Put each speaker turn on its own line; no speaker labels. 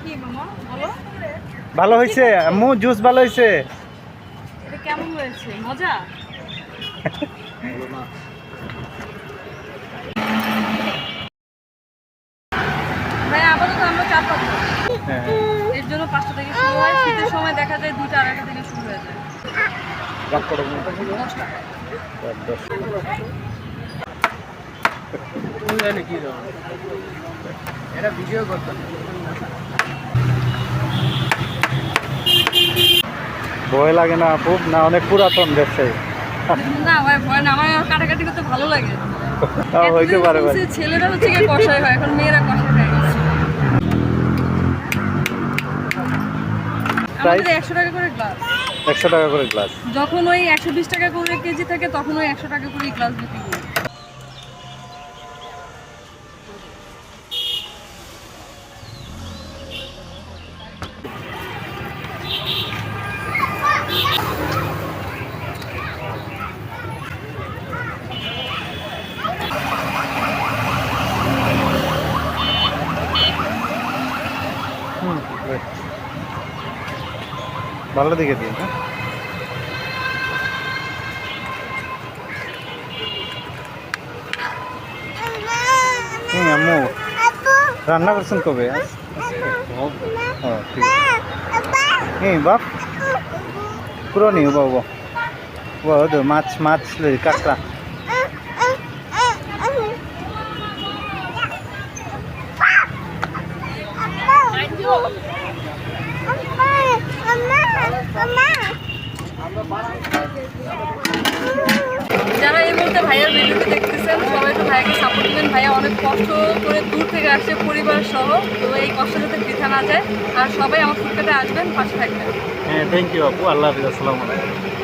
কি মামা বলো?
ভালো হয়েছে আম্মু, জুস ভালো হয়েছে।
এটা কেমন হয়েছে? মজা? ভাই আপাতত আমরা 4-5 জন।
হ্যাঁ
এর জন্য 5টা থেকে শুরু হয়, শীতের সময় দেখা যায় 2টা 2:30 থেকে শুরু হয়ে যায়। 10টা।
এটা ভিডিও করতে
ভয় লাগে না আপু? না অনেক পুরাতন ব্যবসায়ী।
না ভাই ভয় না, আমার কাটাকাটি করতে ভালো লাগে।
তাও হইতে পারে ভাই।
এতদিন শুনছি ছেলেরা হচ্ছে গিয়ে কষাই হয়, এখন মেয়েরা কষাই হয়ে গেছে। আমাদের 100 টাকা করে গ্লাস।
100 টাকা করে গ্লাস।
যখন ওই 120 টাকা করে কেজি থাকে তখন ওই 100 টাকা করে গ্লাস বিক্রি করি।
ভালো দিকে দিন। হ্যাঁ আম্মু রান্না করছেন কবে? ও ঠিক আছে। হ্যাঁ বাপ পুরো নেই বাবু বাবু মাছ মাছ কাঁকড়া।
যারা এই মুহূর্তে ভাইয়ার ভিডিওটি দেখতেছেন সবাই তো ভাইয়াকে সাপোর্ট দিবেন। ভাইয়া অনেক কষ্ট করে দূর থেকে আসছে পরিবার সহ, তো এই কষ্ট যাতে বৃথা না যায়। আর সবাই আমার ফুটকাতে আসবেন, পাশে থাকবেন।
হ্যাঁ থ্যাংক ইউ আপু, আল্লাহ হাফিজ, আসসালামু আলাইকুম।